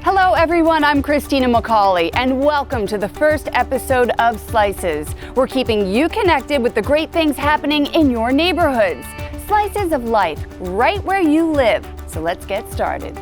Hello everyone, I'm Christina McCauley and welcome to the first episode of Slices. We're keeping you connected with the great things happening in your neighborhoods. Slices of life right where you live. So let's get started.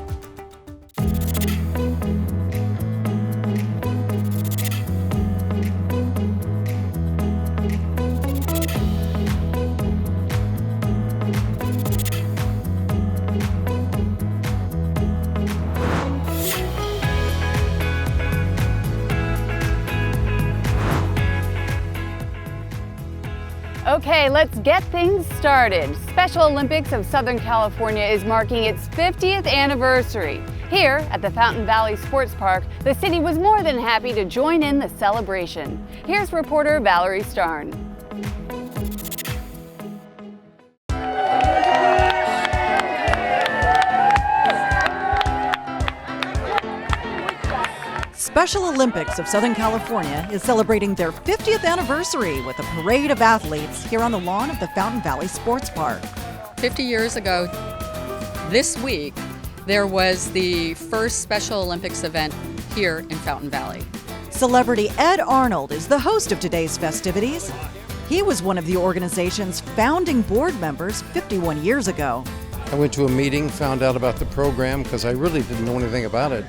Okay, let's get things started. Special Olympics of Southern California is marking its 50th anniversary. Here at the Fountain Valley Sports Park, the city was more than happy to join in the celebration. Here's reporter Valerie Starn. Special Olympics of Southern California is celebrating their 50th anniversary with a parade of athletes here on the lawn of the Fountain Valley Sports Park. 50 years ago this week, there was the first Special Olympics event here in Fountain Valley. Celebrity Ed Arnold is the host of today's festivities. He was one of the organization's founding board members 51 years ago. I went to a meeting, found out about the program because I really didn't know anything about it,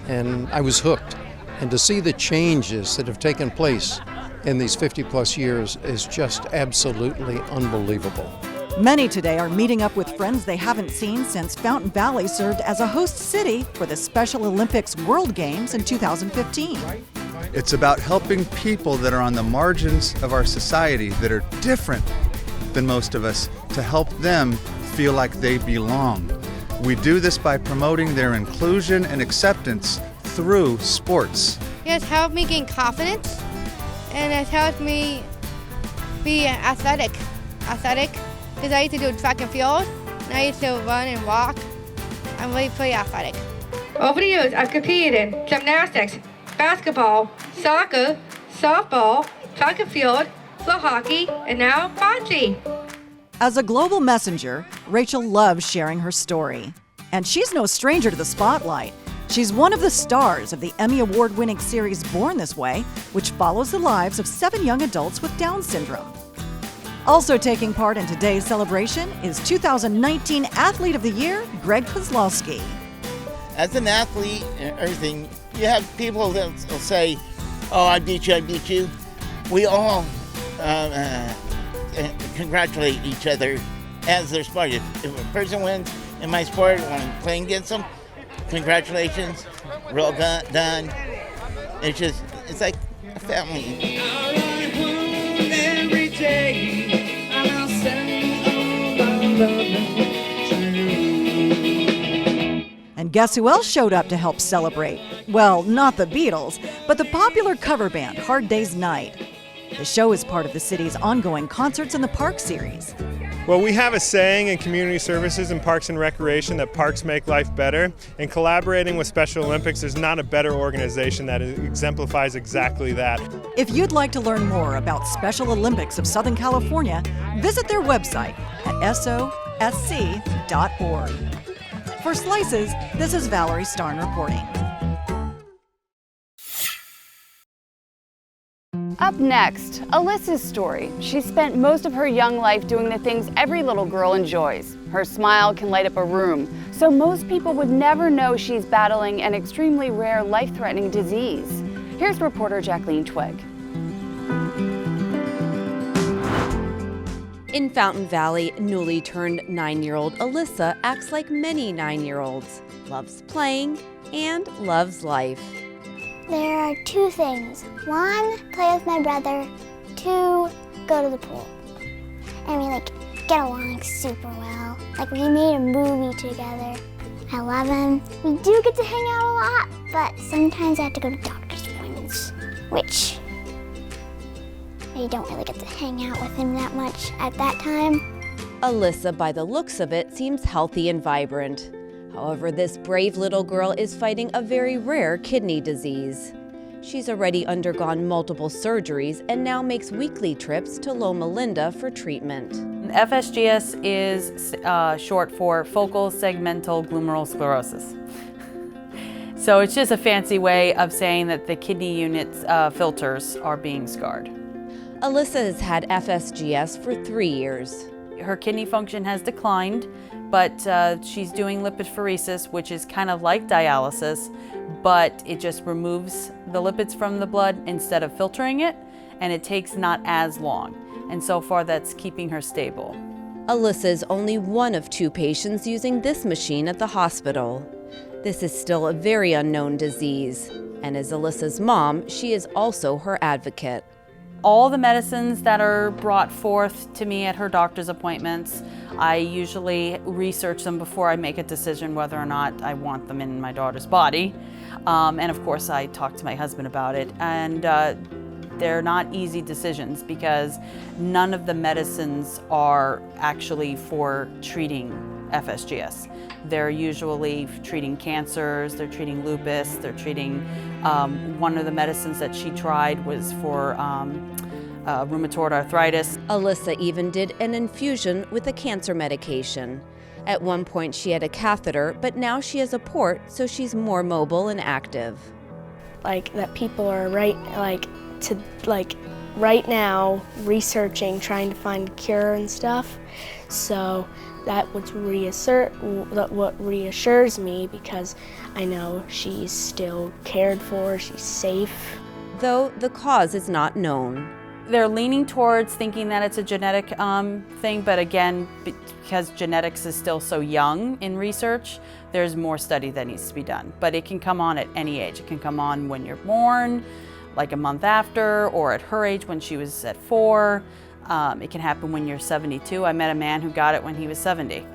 and I was hooked. And to see the changes that have taken place in these 50 plus years is just absolutely unbelievable. Many today are meeting up with friends they haven't seen since Fountain Valley served as a host city for the Special Olympics World Games in 2015. It's about helping people that are on the margins of our society that are different than most of us to help them feel like they belong. We do this by promoting their inclusion and acceptance through sports. It's helped me gain confidence, and it's helped me be athletic, because I used to do track and field, and I used to run and walk. I'm really pretty athletic. Over the years, I've competed in gymnastics, basketball, soccer, softball, track and field, field hockey, and now bocce. As a global messenger, Rachel loves sharing her story. And she's no stranger to the spotlight. She's one of the stars of the Emmy Award-winning series Born This Way, which follows the lives of 7 young adults with Down syndrome. Also taking part in today's celebration is 2019 Athlete of the Year, Greg Kozlowski. As an athlete and everything, you have people that will say, oh, I beat you. We all congratulate each other as their sport. If a person wins in my sport when I'm playing against them, congratulations, well done. It's like a family. And guess who else showed up to help celebrate? Well, not the Beatles, but the popular cover band Hard Day's Night. The show is part of the city's ongoing Concerts in the Park series. Well, we have a saying in community services and parks and recreation that parks make life better, and collaborating with Special Olympics is not a better organization that exemplifies exactly that. If you'd like to learn more about Special Olympics of Southern California, visit their website at sosc.org. For Slices, this is Valerie Starn reporting. Up next, Alyssa's story. She spent most of her young life doing the things every little girl enjoys. Her smile can light up a room, so most people would never know she's battling an extremely rare life-threatening disease. Here's reporter Jacqueline Twigg. In Fountain Valley, newly turned 9-year-old Alyssa acts like many 9-year-olds, loves playing and loves life. There are 2 things. 1, play with my brother. 2, go to the pool. And we get along super well. We made a movie together. I love him. We do get to hang out a lot, but sometimes I have to go to doctor's appointments, which I don't really get to hang out with him that much at that time. Alyssa, by the looks of it, seems healthy and vibrant. However, this brave little girl is fighting a very rare kidney disease. She's already undergone multiple surgeries and now makes weekly trips to Loma Linda for treatment. FSGS is short for focal segmental glomerular sclerosis. So it's just a fancy way of saying that the kidney unit's filters are being scarred. Alyssa has had FSGS for 3 years. Her kidney function has declined, but she's doing lipidpheresis, which is kind of like dialysis, but it just removes the lipids from the blood instead of filtering it, and it takes not as long. And so far, that's keeping her stable. Alyssa is only one of 2 patients using this machine at the hospital. This is still a very unknown disease, and as Alyssa's mom, she is also her advocate. All the medicines that are brought forth to me at her doctor's appointments, I usually research them before I make a decision whether or not I want them in my daughter's body. And of course, I talk to my husband about it. And they're not easy decisions because none of the medicines are actually for treating FSGS. They're usually treating cancers, they're treating lupus, they're treating, one of the medicines that she tried was for rheumatoid arthritis. Alyssa even did an infusion with a cancer medication. At one point she had a catheter, but now she has a port, so she's more mobile and active. Like that people are right now researching, trying to find a cure and stuff. So that what reassures me because I know she's still cared for, she's safe. Though the cause is not known. They're leaning towards thinking that it's a genetic thing, but again, because genetics is still so young in research, there's more study that needs to be done. But it can come on at any age. It can come on when you're born, like a month after, or at her age when she was at 4. It can happen when you're 72. I met a man who got it when he was 70.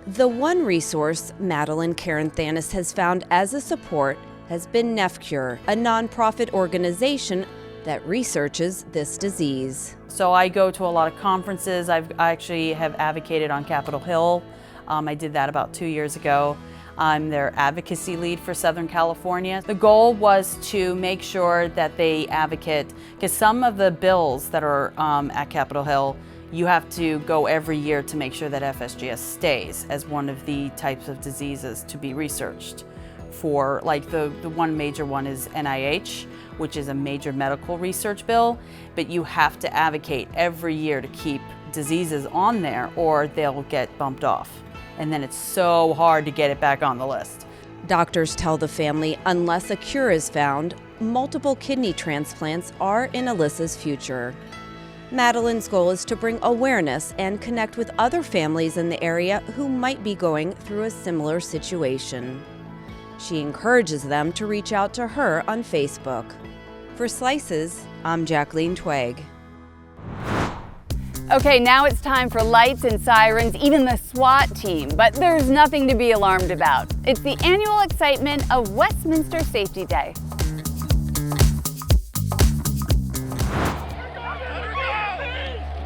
The one resource Madeline Kara-Thanas has found as a support has been NephCure, a nonprofit organization that researches this disease. So I go to a lot of conferences. I actually have advocated on Capitol Hill. I did that about 2 years ago. I'm their advocacy lead for Southern California. The goal was to make sure that they advocate, because some of the bills that are at Capitol Hill, you have to go every year to make sure that FSGS stays as one of the types of diseases to be researched for. Like the one major one is NIH, which is a major medical research bill, but you have to advocate every year to keep diseases on there or they'll get bumped off. And then it's so hard to get it back on the list. Doctors tell the family unless a cure is found, multiple kidney transplants are in Alyssa's future. Madeline's goal is to bring awareness and connect with other families in the area who might be going through a similar situation. She encourages them to reach out to her on Facebook. For Slices, I'm Jacqueline Twegg. Okay, now it's time for lights and sirens, even the SWAT team. But there's nothing to be alarmed about. It's the annual excitement of Westminster Safety Day.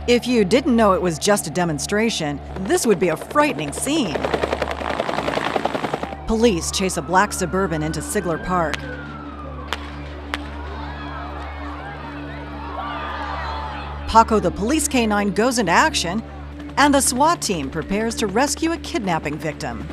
If you didn't know it was just a demonstration, this would be a frightening scene. Police chase a black Suburban into Sigler Park. Paco the police canine goes into action, and the SWAT team prepares to rescue a kidnapping victim.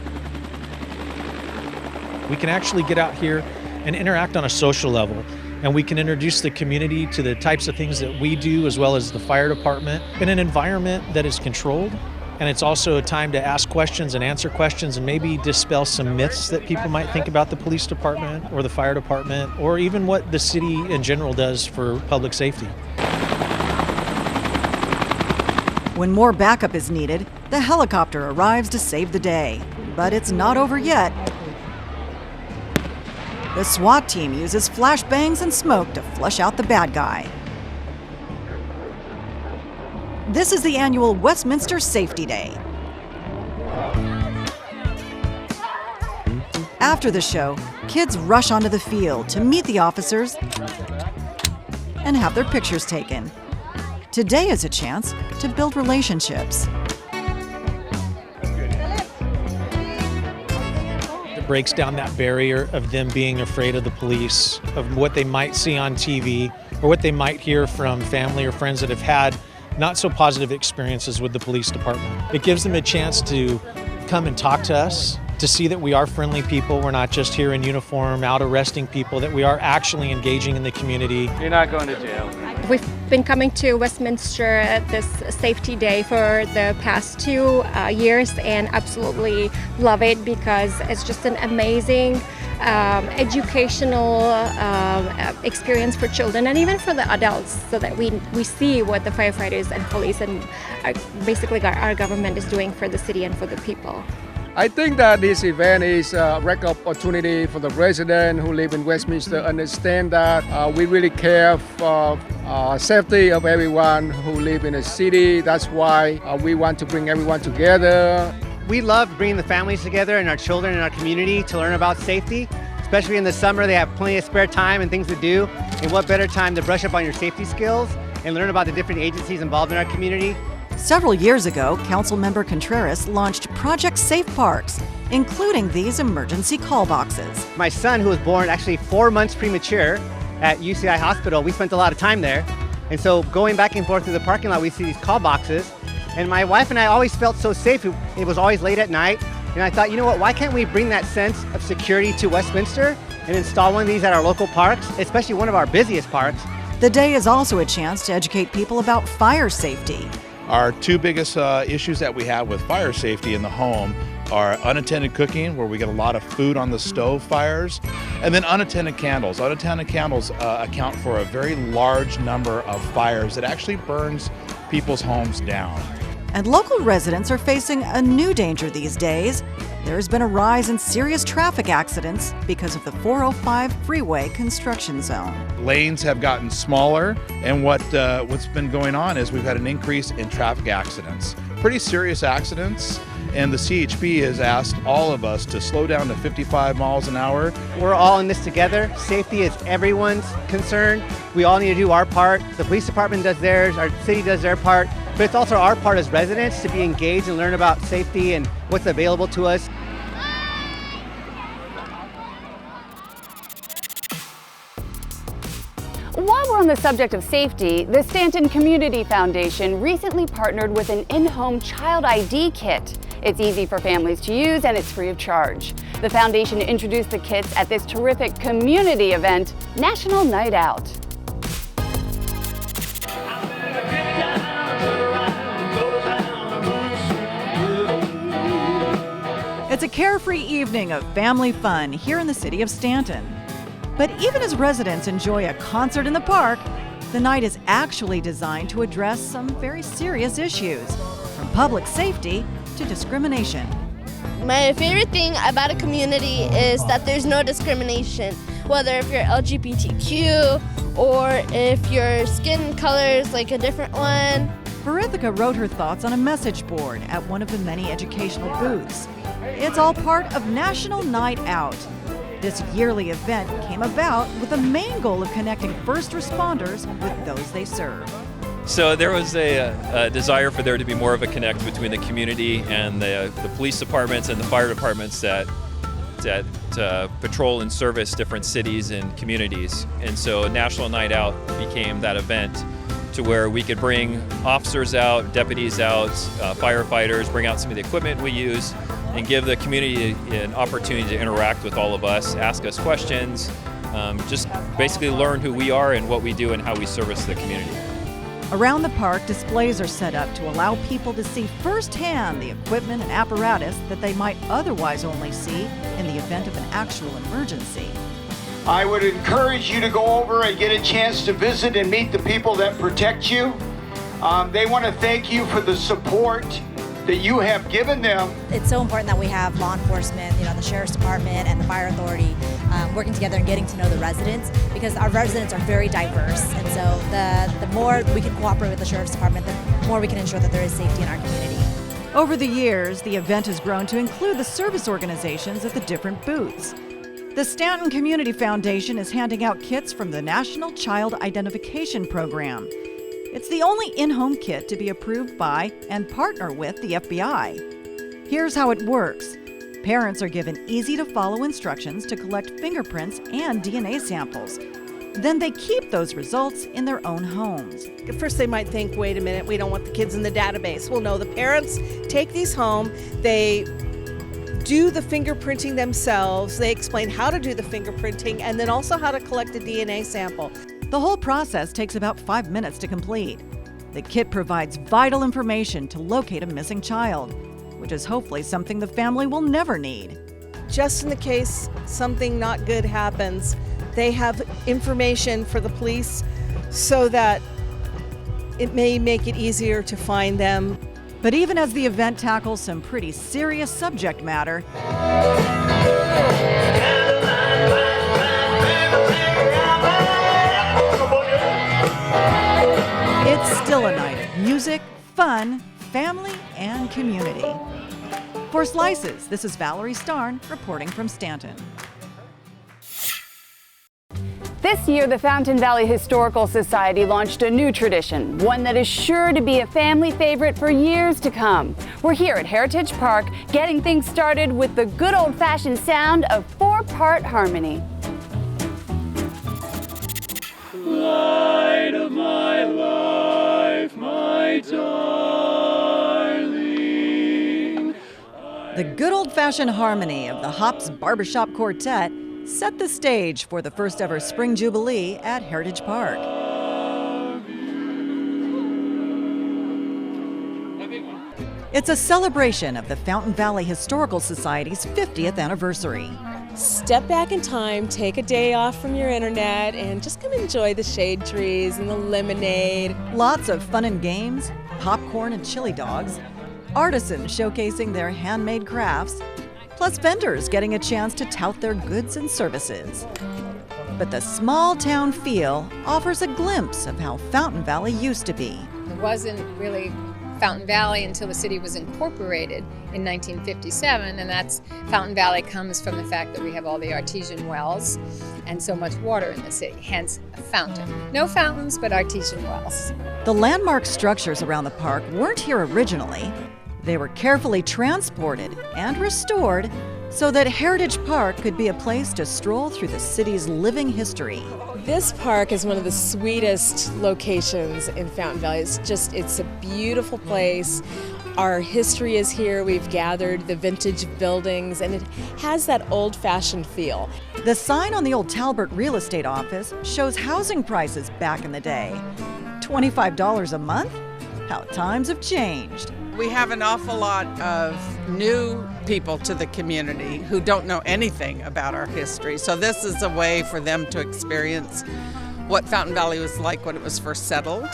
We can actually get out here and interact on a social level, and we can introduce the community to the types of things that we do, as well as the fire department, in an environment that is controlled. And it's also a time to ask questions and answer questions and maybe dispel some myths that people might think about the police department or the fire department, or even what the city in general does for public safety. When more backup is needed, the helicopter arrives to save the day. But it's not over yet. The SWAT team uses flashbangs and smoke to flush out the bad guy. This is the annual Westminster Safety Day. After the show, kids rush onto the field to meet the officers and have their pictures taken. Today is a chance to build relationships. It breaks down that barrier of them being afraid of the police, of what they might see on TV, or what they might hear from family or friends that have had not so positive experiences with the police department. It gives them a chance to come and talk to us to see that we are friendly people. We're not just here in uniform, out arresting people, that we are actually engaging in the community. You're not going to jail. We've been coming to Westminster at this safety day for the past 2 years and absolutely love it because it's just an amazing educational experience for children and even for the adults, so that we see what the firefighters and police and basically our government is doing for the city and for the people. I think that this event is a great opportunity for the residents who live in Westminster understand that we really care for safety of everyone who live in the city. That's why we want to bring everyone together. We love bringing the families together and our children in our community to learn about safety. Especially in the summer, they have plenty of spare time and things to do. And what better time to brush up on your safety skills and learn about the different agencies involved in our community. Several years ago, Councilmember Contreras launched Project Safe Parks, including these emergency call boxes. My son, who was born actually 4 months premature at UCI Hospital, we spent a lot of time there. And so going back and forth through the parking lot, we see these call boxes. And my wife and I always felt so safe. It was always late at night. And I thought, you know what, why can't we bring that sense of security to Westminster and install one of these at our local parks, especially one of our busiest parks. The day is also a chance to educate people about fire safety. Our two biggest issues that we have with fire safety in the home are unattended cooking, where we get a lot of food on the stove fires, and then unattended candles. Unattended candles account for a very large number of fires that actually burns people's homes down. And local residents are facing a new danger these days. There's been a rise in serious traffic accidents because of the 405 freeway construction zone. Lanes have gotten smaller, and what's been going on is we've had an increase in traffic accidents. Pretty serious accidents, and the CHP has asked all of us to slow down to 55 miles an hour. We're all in this together. Safety is everyone's concern. We all need to do our part. The police department does theirs, our city does their part, but it's also our part as residents to be engaged and learn about safety and what's available to us. While we're on the subject of safety, the Stanton Community Foundation recently partnered with an in-home child ID kit. It's easy for families to use and it's free of charge. The foundation introduced the kits at this terrific community event, National Night Out. It's a carefree evening of family fun here in the city of Stanton. But even as residents enjoy a concert in the park, the night is actually designed to address some very serious issues, from public safety to discrimination. My favorite thing about a community is that there's no discrimination, whether if you're LGBTQ or if your skin color is like a different one. Verithica wrote her thoughts on a message board at one of the many educational booths. It's all part of National Night Out. This yearly event came about with the main goal of connecting first responders with those they serve. So there was a desire for there to be more of a connect between the community and the police departments and the fire departments that patrol and service different cities and communities. And so National Night Out became that event to where we could bring officers out, deputies out, firefighters, bring out some of the equipment we use, and give the community an opportunity to interact with all of us, ask us questions, just basically learn who we are and what we do and how we service the community. Around the park, displays are set up to allow people to see firsthand the equipment and apparatus that they might otherwise only see in the event of an actual emergency. I would encourage you to go over and get a chance to visit and meet the people that protect you. They want to thank you for the support that you have given them. It's so important that we have law enforcement, the sheriff's department and the fire authority working together and getting to know the residents, because our residents are very diverse. And so the more we can cooperate with the sheriff's department, the more we can ensure that there is safety in our community. Over the years, the event has grown to include the service organizations at the different booths. The Stanton Community Foundation is handing out kits from the National Child Identification Program. It's the only in-home kit to be approved by and partner with the FBI. Here's how it works. Parents are given easy-to-follow instructions to collect fingerprints and DNA samples. Then they keep those results in their own homes. At first they might think, wait a minute, we don't want the kids in the database. Well, no, the parents take these home, they do the fingerprinting themselves. They explain how to do the fingerprinting and then also how to collect a DNA sample. The whole process takes about 5 minutes to complete. The kit provides vital information to locate a missing child, which is hopefully something the family will never need. Just in the case something not good happens, they have information for the police so that it may make it easier to find them. But even as the event tackles some pretty serious subject matter, it's still a night of music, fun, family, and community. For Slices, this is Valerie Starn reporting from Stanton. This year, the Fountain Valley Historical Society launched a new tradition, one that is sure to be a family favorite for years to come. We're here at Heritage Park, getting things started with the good old-fashioned sound of 4-part harmony. Light of my life, my darling. The good old-fashioned harmony of the Hops Barbershop Quartet set the stage for the first ever Spring Jubilee at Heritage Park. It's a celebration of the Fountain Valley Historical Society's 50th anniversary. Step back in time, take a day off from your internet, and just come enjoy the shade trees and the lemonade. Lots of fun and games, popcorn and chili dogs, artisans showcasing their handmade crafts, plus vendors getting a chance to tout their goods and services. But the small town feel offers a glimpse of how Fountain Valley used to be. It wasn't really Fountain Valley until the city was incorporated in 1957, and that's Fountain Valley comes from the fact that we have all the artesian wells and so much water in the city, hence a fountain. No fountains, but artesian wells. The landmark structures around the park weren't here originally. They were carefully transported and restored so that Heritage Park could be a place to stroll through the city's living history. This park is one of the sweetest locations in Fountain Valley. It's a beautiful place. Our history is here. We've gathered the vintage buildings, and it has that old-fashioned feel. The sign on the old Talbert real estate office shows housing prices back in the day. $25 a month? How times have changed. We have an awful lot of new people to the community who don't know anything about our history. So this is a way for them to experience what Fountain Valley was like when it was first settled,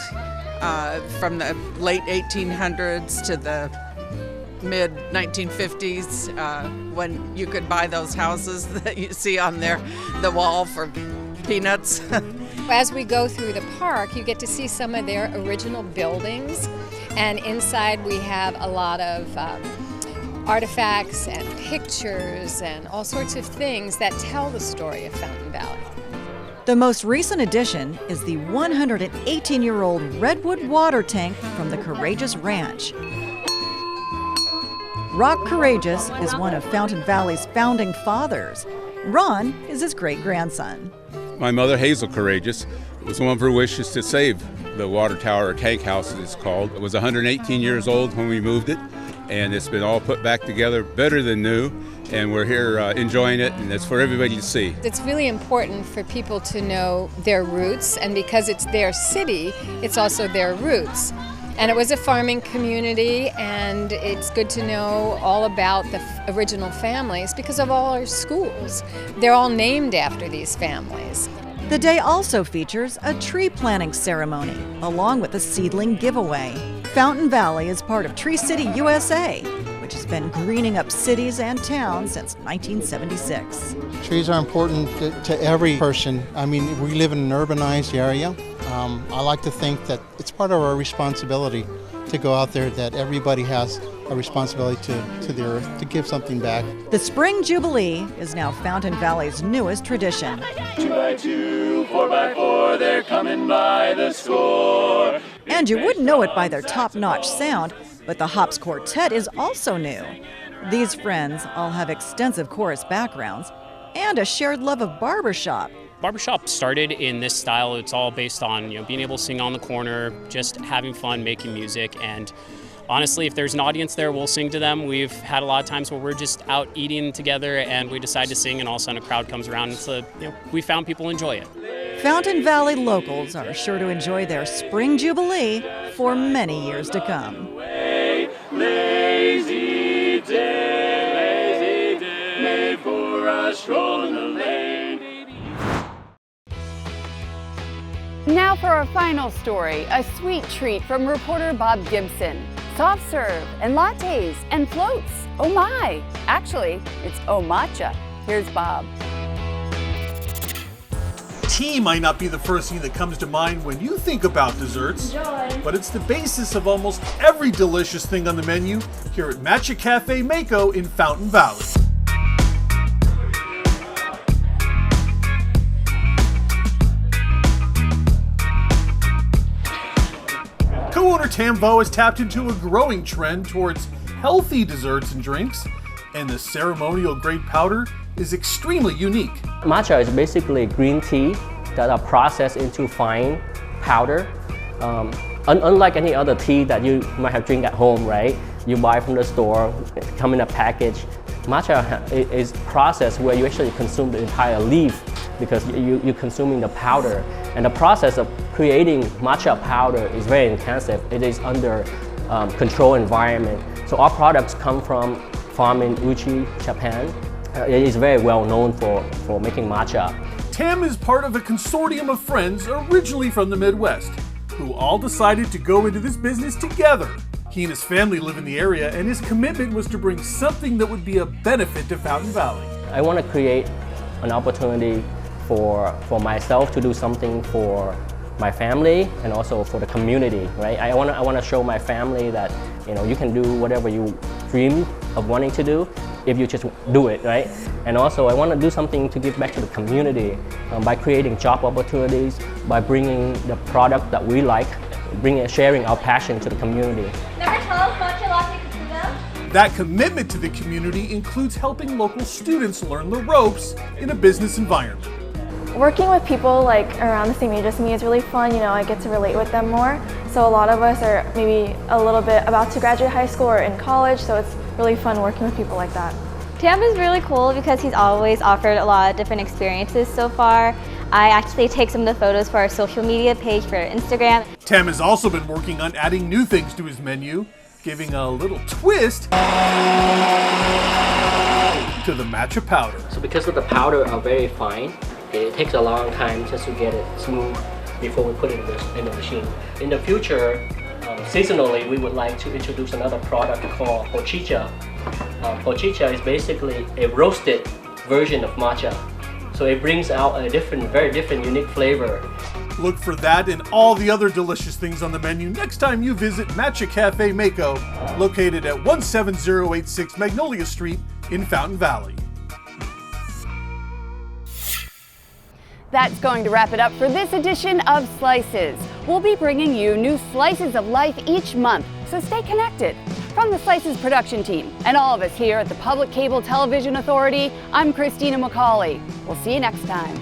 from the late 1800s to the mid 1950s, when you could buy those houses that you see on the wall for peanuts. As we go through the park, you get to see some of their original buildings. And inside we have a lot of artifacts and pictures and all sorts of things that tell the story of Fountain Valley. The most recent addition is the 118-year-old redwood water tank from the Courageous Ranch. Rock Courageous is one of Fountain Valley's founding fathers. Ron is his great-grandson. My mother, Hazel Courageous, it was one of her wishes to save the water tower, or tank house as it's called. It was 118 years old when we moved it, and it's been all put back together better than new, and we're here enjoying it, and it's for everybody to see. It's really important for people to know their roots, and because it's their city, it's also their roots. And it was a farming community, and it's good to know all about the original families because of all our schools. They're all named after these families. The day also features a tree planting ceremony, along with a seedling giveaway. Fountain Valley is part of Tree City, USA, which has been greening up cities and towns since 1976. Trees are important to every person. I mean, we live in an urbanized area. I like to think that it's part of our responsibility to go out there, that everybody has a responsibility to the earth, to give something back. The Spring Jubilee is now Fountain Valley's newest tradition. 2x2, 4x4, they're coming by the score. And you wouldn't know it by their top-notch sound, but the Hops Quartet is also new. These friends all have extensive chorus backgrounds and a shared love of barbershop. Barbershop started in this style. It's all based on being able to sing on the corner, just having fun, making music, and honestly, if there's an audience there, we'll sing to them. We've had a lot of times where we're just out eating together and we decide to sing, and all of a sudden a crowd comes around. And so, we found people enjoy it. Fountain Valley locals are sure to enjoy their spring Jubilee for many years to come. Lazy day, made for a stroll in the lane. Now for our final story, a sweet treat from reporter Bob Gibson. Soft serve and lattes and floats. Oh my! Actually, it's oh matcha. Here's Bob. Tea might not be the first thing that comes to mind when you think about desserts, but it's the basis of almost every delicious thing on the menu here at Matcha Café Maiko in Fountain Valley. Co-owner Tam Vo has tapped into a growing trend towards healthy desserts and drinks, and the ceremonial grade powder is extremely unique. Matcha is basically green tea that are processed into fine powder. Unlike any other tea that you might have drink at home, right? You buy from the store, come in a package. Matcha is processed where you actually consume the entire leaf because you're consuming the powder. And the process of creating matcha powder is very intensive. It is under controlled environment. So our products come from farm in Uchi, Japan. It is very well known for making matcha. Tam is part of a consortium of friends originally from the Midwest, who all decided to go into this business together. He and his family live in the area, and his commitment was to bring something that would be a benefit to Fountain Valley. I want to create an opportunity for myself to do something for my family and also for the community, right? I want to show my family that you can do whatever you dream of wanting to do if you just do it, right? And also I want to do something to give back to the community by creating job opportunities, by bringing the product that we like, sharing our passion to the community. Number 12, matcha latte cappuccino. That commitment to the community includes helping local students learn the ropes in a business environment. Working with people like around the same age as me is really fun. I get to relate with them more. So a lot of us are maybe a little bit about to graduate high school or in college, so it's really fun working with people like that. Tam is really cool because he's always offered a lot of different experiences so far. I actually take some of the photos for our social media page for Instagram. Tam has also been working on adding new things to his menu, giving a little twist to the matcha powder. So because of the powder are very fine, it takes a long time just to get it smooth before we put it in the machine. In the future, seasonally, we would like to introduce another product called hojicha. Hojicha is basically a roasted version of matcha. So it brings out a very different, unique flavor. Look for that and all the other delicious things on the menu next time you visit Matcha Café Maiko, located at 17086 Magnolia Street in Fountain Valley. That's going to wrap it up for this edition of Slices. We'll be bringing you new slices of life each month, so stay connected. From the Slices production team and all of us here at the Public Cable Television Authority, I'm Christina McCauley. We'll see you next time.